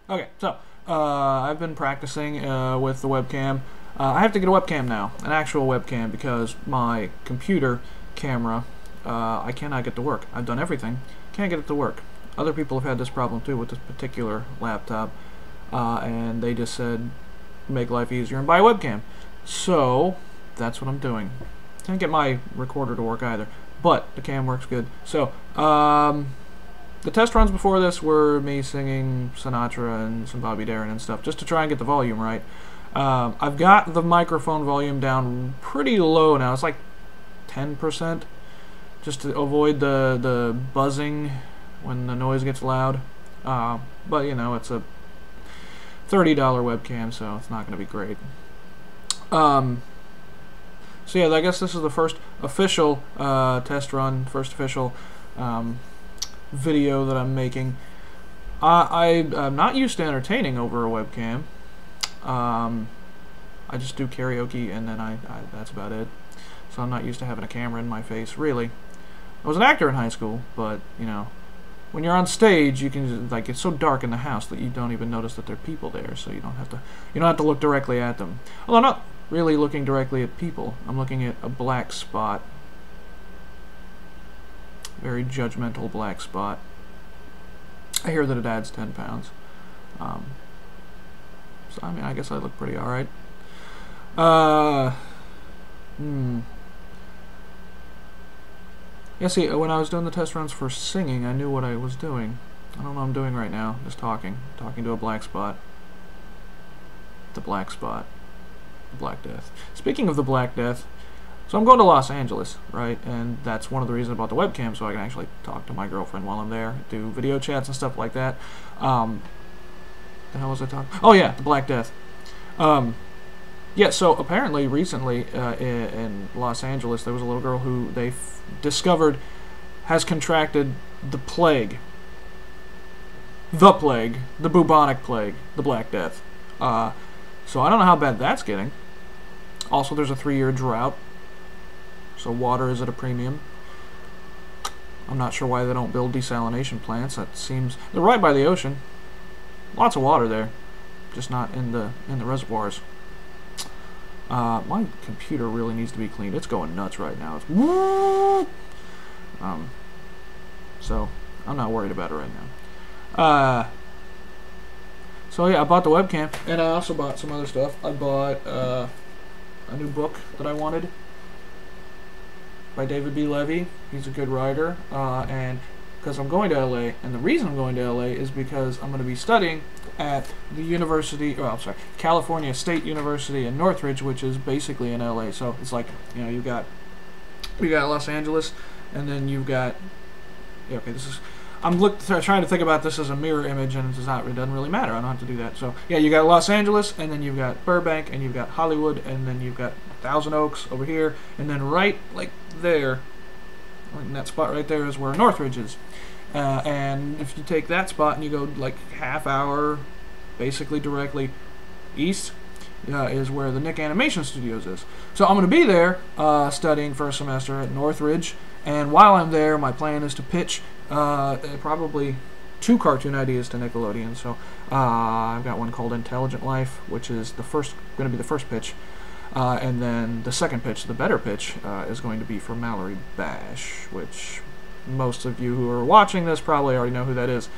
Okay, so I've been practicing with the webcam. I have to get a webcam now, an actual webcam, because my computer camera I cannot get to work. I've done everything, can't get it to work. Other people have had this problem too with this particular laptop, and they just said make life easier and buy a webcam. So that's what I'm doing. Can't get my recorder to work either, but the cam works good. So the test runs before this were me singing Sinatra and some Bobby Darin and stuff, just to try and get the volume right. I've got the microphone volume down pretty low now. It's like 10%, just to avoid the buzzing when the noise gets loud. But you know, it's a $30 webcam, so it's not going to be great. So yeah, I guess this is the first official test run, first official video that I'm making. I'm not used to entertaining over a webcam. I just do karaoke, and then that's about it. So I'm not used to having a camera in my face, really. I was an actor in high school, but you know, when you're on stage, you can like it's so dark in the house that you don't even notice that there are people there, so you don't have to look directly at them. Although I'm not really looking directly at people. I'm looking at a black spot. Very judgmental black spot. I hear that it adds 10 pounds. So I mean, I guess I look pretty alright. Yeah, see, when I was doing the test runs for singing, I knew what I was doing. I don't know what I'm doing right now, just talking to a black spot. The black spot. The Black Death. Speaking of the Black Death, so I'm going to Los Angeles, right? And that's one of the reasons about the webcam, so I can actually talk to my girlfriend while I'm there, do video chats and stuff like that. The hell was I talking? Oh yeah, the Black Death. Yeah, so apparently recently in Los Angeles, there was a little girl who they discovered has contracted the plague. The plague. The bubonic plague. The Black Death. So I don't know how bad that's getting. Also, there's a 3-year drought. So water is at a premium. I'm not sure why they don't build desalination plants. That seems... They're right by the ocean. Lots of water there. Just not in the reservoirs. My computer really needs to be cleaned. It's going nuts right now. It's so I'm not worried about it right now. So yeah, I bought the webcam, and I also bought some other stuff. I bought a new book that I wanted by David B. Levy. He's a good writer, and because I'm going to LA, and the reason I'm going to LA is because I'm going to be studying at the California State University in Northridge, which is basically in LA. So it's like, you know, you got Los Angeles, and then you've got, yeah, okay, this is, I'm trying to think about this as a mirror image, and it doesn't really matter. I don't have to do that. So yeah, you got Los Angeles, and then you've got Burbank, and you've got Hollywood, and then you've got Thousand Oaks over here, and then right like there, in that spot right there is where Northridge is. And if you take that spot and you go like half hour, basically directly east, is where the Nick Animation Studios is. So I'm going to be there studying for a semester at Northridge, and while I'm there, my plan is to pitch probably 2 cartoon ideas to Nickelodeon. So I've got one called Intelligent Life, which is going to be the first pitch, and then the second pitch, the better pitch, is going to be for Mallory Bash, which most of you who are watching this probably already know who that is.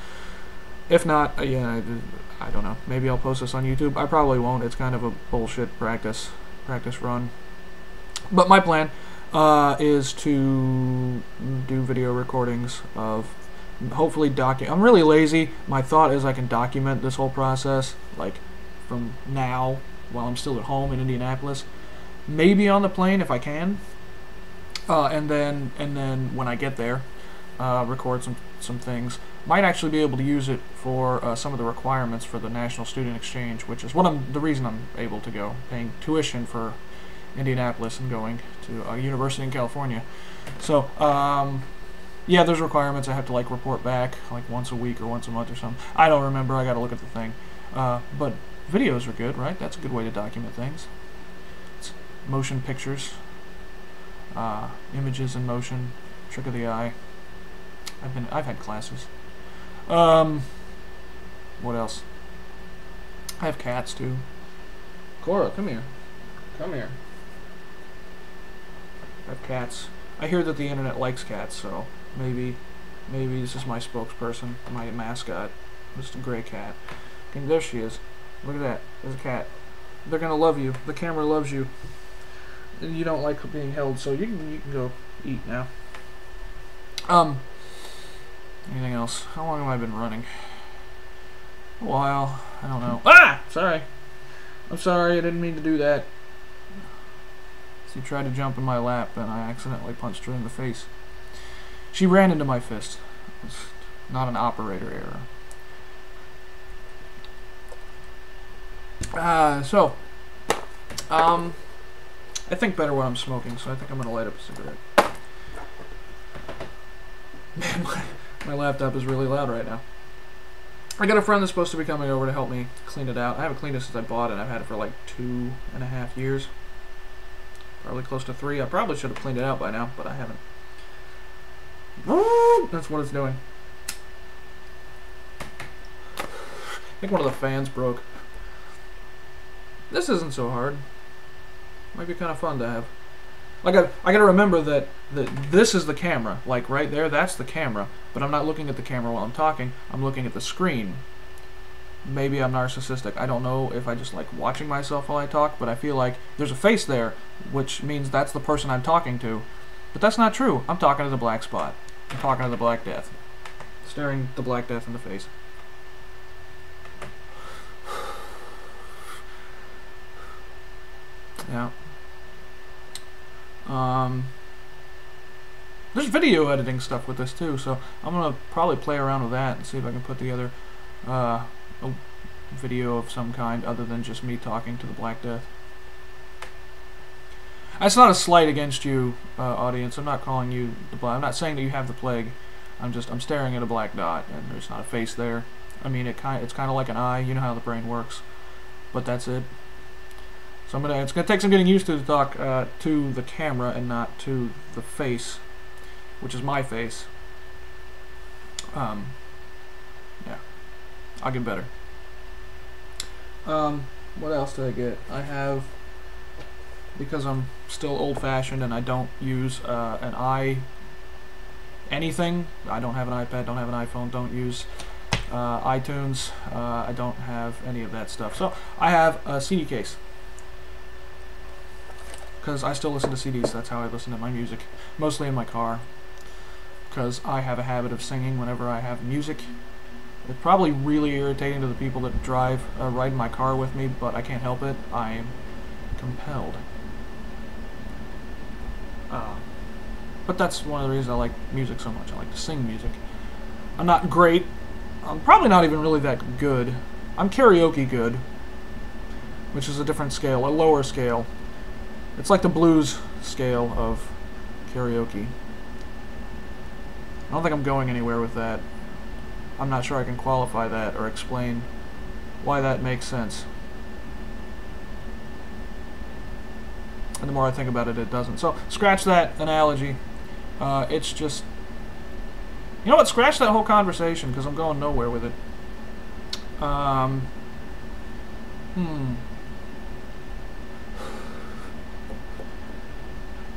If not, yeah, I don't know. Maybe I'll post this on YouTube. I probably won't. It's kind of a bullshit practice run. But my plan is to do video recordings of hopefully I'm really lazy. My thought is I can document this whole process, like from now while I'm still at home in Indianapolis. Maybe on the plane if I can. And then when I get there, record some things. Might actually be able to use it for some of the requirements for the National Student Exchange, which is the reason I'm able to go, paying tuition for Indianapolis and going to a university in California. So yeah, there's requirements. I have to like report back like once a week or once a month or something. I don't remember. I got to look at the thing. But videos are good, right? That's a good way to document things. It's motion pictures. Images in motion, trick of the eye. I've had classes. What else? I have cats too. Cora, come here. Come here. I have cats. I hear that the internet likes cats, so maybe this is my spokesperson, my mascot. Just a gray cat. Okay, there she is. Look at that. There's a cat. They're gonna love you. The camera loves you. And you don't like being held, so you can go eat now. Anything else? How long have I been running? A while. I don't know. Ah! Sorry. I'm sorry. I didn't mean to do that. She tried to jump in my lap, and I accidentally punched her in the face. She ran into my fist. It's not an operator error. I think better when I'm smoking, so I think I'm gonna light up a cigarette. Man, my laptop is really loud right now. I got a friend that's supposed to be coming over to help me clean it out. I haven't cleaned it since I bought it. I've had it for like 2.5 years. Probably close to 3. I probably should have cleaned it out by now, but I haven't. That's what it's doing. I think one of the fans broke. This isn't so hard. Might be kind of fun to have. Like I gotta remember that this is the camera. Like right there, that's the camera. But I'm not looking at the camera while I'm talking. I'm looking at the screen. Maybe I'm narcissistic. I don't know if I just like watching myself while I talk, but I feel like there's a face there, which means that's the person I'm talking to. But that's not true. I'm talking to the black spot. I'm talking to the Black Death. Staring the Black Death in the face. Yeah. There's video editing stuff with this too, so I'm gonna probably play around with that and see if I can put together a video of some kind other than just me talking to the Black Death. It's not a slight against you, audience. I'm not calling you the Black. I'm not saying that you have the plague. I'm staring at a black dot, and there's not a face there. I mean, it's kind of like an eye. You know how the brain works, but that's it. So it's gonna take some getting used to talk to the camera and not to the face, which is my face. Yeah, I'll get better. What else did I get? I have, because I'm still old-fashioned and I don't use anything. I don't have an iPad, don't have an iPhone, don't use iTunes. I don't have any of that stuff. So I have a CD case. Because I still listen to CDs, that's how I listen to my music. Mostly in my car. Because I have a habit of singing whenever I have music. It's probably really irritating to the people that ride in my car with me, but I can't help it. I'm compelled. But that's one of the reasons I like music so much. I like to sing music. I'm not great. I'm probably not even really that good. I'm karaoke good, which is a different scale, a lower scale. It's like the blues scale of karaoke. I don't think I'm going anywhere with that. I'm not sure I can qualify that or explain why that makes sense. And the more I think about it, it doesn't. So, scratch that analogy. It's just... You know what? Scratch that whole conversation, because I'm going nowhere with it.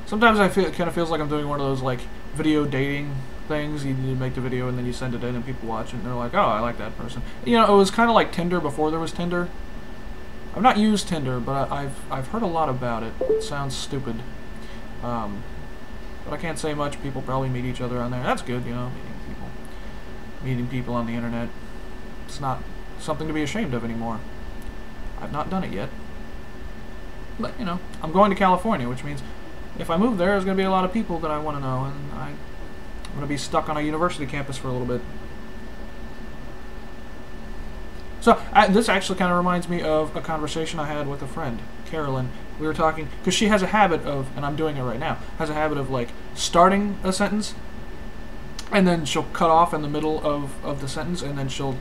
Sometimes it kind of feels like I'm doing one of those, like, video dating things. You make the video and then you send it in and people watch it and they're like, oh, I like that person. You know, it was kind of like Tinder before there was Tinder. I've not used Tinder, but I've heard a lot about it. It sounds stupid. But I can't say much. People probably meet each other on there. That's good, you know, meeting people on the internet. It's not something to be ashamed of anymore. I've not done it yet. But, you know, I'm going to California, which means if I move there, there's going to be a lot of people that I want to know, and I'm going to be stuck on a university campus for a little bit. So, this actually kind of reminds me of a conversation I had with a friend, Carolyn. We were talking, because she has a habit of, and I'm doing it right now, has a habit of, like, starting a sentence, and then she'll cut off in the middle of the sentence, and then she'll,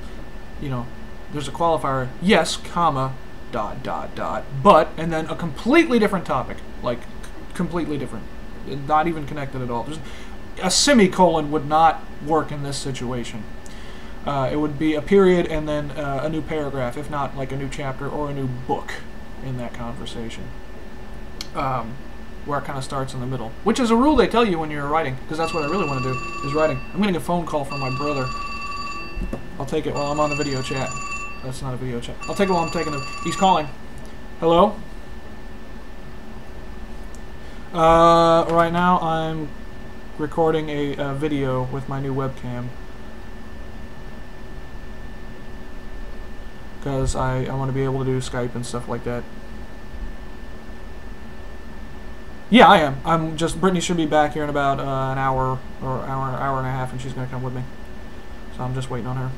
you know, there's a qualifier, yes, comma, ... but, and then a completely different topic, like, completely different, not even connected at all. A semicolon would not work in this situation. it would be a period and then a new paragraph, if not like a new chapter or a new book in that conversation. Where it kind of starts in the middle, which is a rule they tell you when you're writing, because that's what I really want to do, is writing. I'm getting a phone call from my brother. I'll take it while I'm on the video chat. That's not a video chat. I'll take it while I'm taking the... He's calling. Hello? Right now I'm recording a video with my new webcam. Because I want to be able to do Skype and stuff like that. Yeah, I am. I'm just... Brittany should be back here in about an hour or hour and a half, and she's going to come with me. So I'm just waiting on her.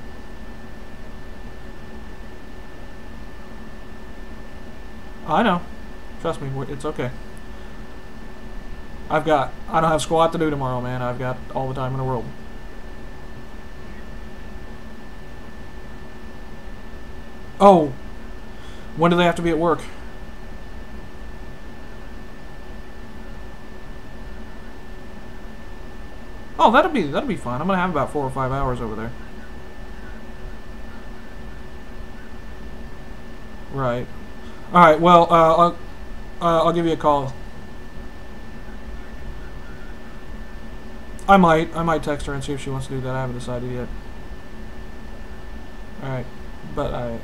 I know. Trust me, it's okay. I don't have squat to do tomorrow, man. I've got all the time in the world. Oh! When do they have to be at work? Oh, that'll be fun. I'm gonna have about 4 or 5 hours over there. Right. All right. Well, I'll give you a call. I might text her and see if she wants to do that. I haven't decided yet. All right. But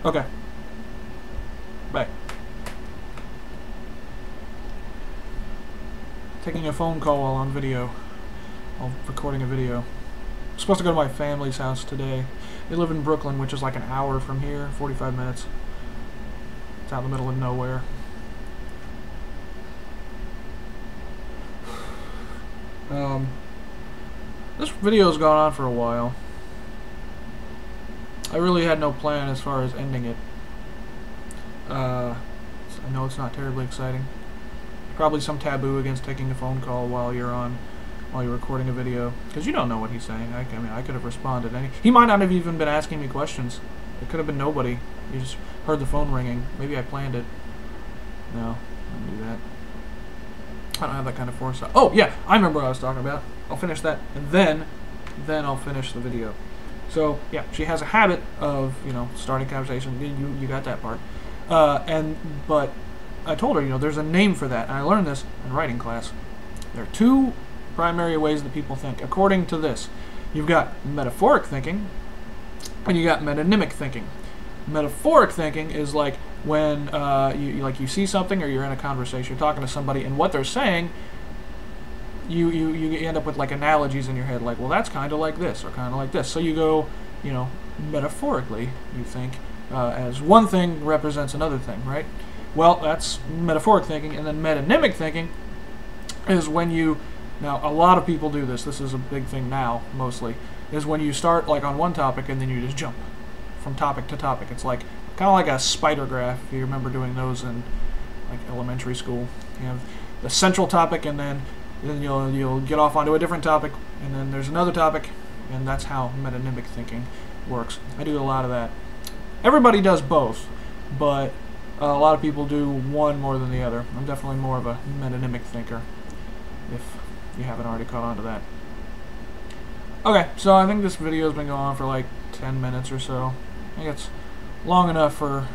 okay. Bye. Taking a phone call while on video. While recording a video. I'm supposed to go to my family's house today. They live in Brooklyn, which is like an hour from here, 45 minutes. It's out in the middle of nowhere. This video's gone on for a while. I really had no plan as far as ending it. I know it's not terribly exciting. Probably some taboo against taking a phone call while you're recording a video, because you don't know what he's saying. I mean, I could have responded. He might not have even been asking me questions. It could have been nobody. You just heard the phone ringing. Maybe I planned it. No, I didn't do that. I don't have that kind of foresight. Oh yeah, I remember what I was talking about. I'll finish that, and then I'll finish the video. So yeah, she has a habit of starting conversation. You got that part. But I told her, there's a name for that, and I learned this in writing class. There are two primary ways that people think. According to this, you've got metaphoric thinking, and you got metonymic thinking. Metaphoric thinking is like when you see something, or you're in a conversation, you're talking to somebody, and what they're saying, you end up with like analogies in your head, like, well, that's kind of like this, or kind of like this. So you go, metaphorically, you think, as one thing represents another thing, right? Well, that's metaphoric thinking. And then metonymic thinking is when now a lot of people do this. This is a big thing now, mostly, is when you start like on one topic and then you just jump from topic to topic. It's like kind of like a spider graph, if you remember doing those in like elementary school. You have the central topic, and then you'll get off onto a different topic, and then there's another topic, and that's how metonymic thinking works. I do a lot of that. Everybody does both, but a lot of people do one more than the other. I'm definitely more of a metonymic thinker, if you haven't already caught on to that. Okay, so I think this video's been going on for like 10 minutes or so. I think it's long enough for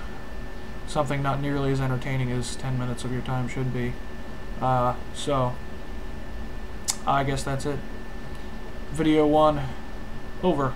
something not nearly as entertaining as 10 minutes of your time should be. So, I guess that's it. Video 1, over.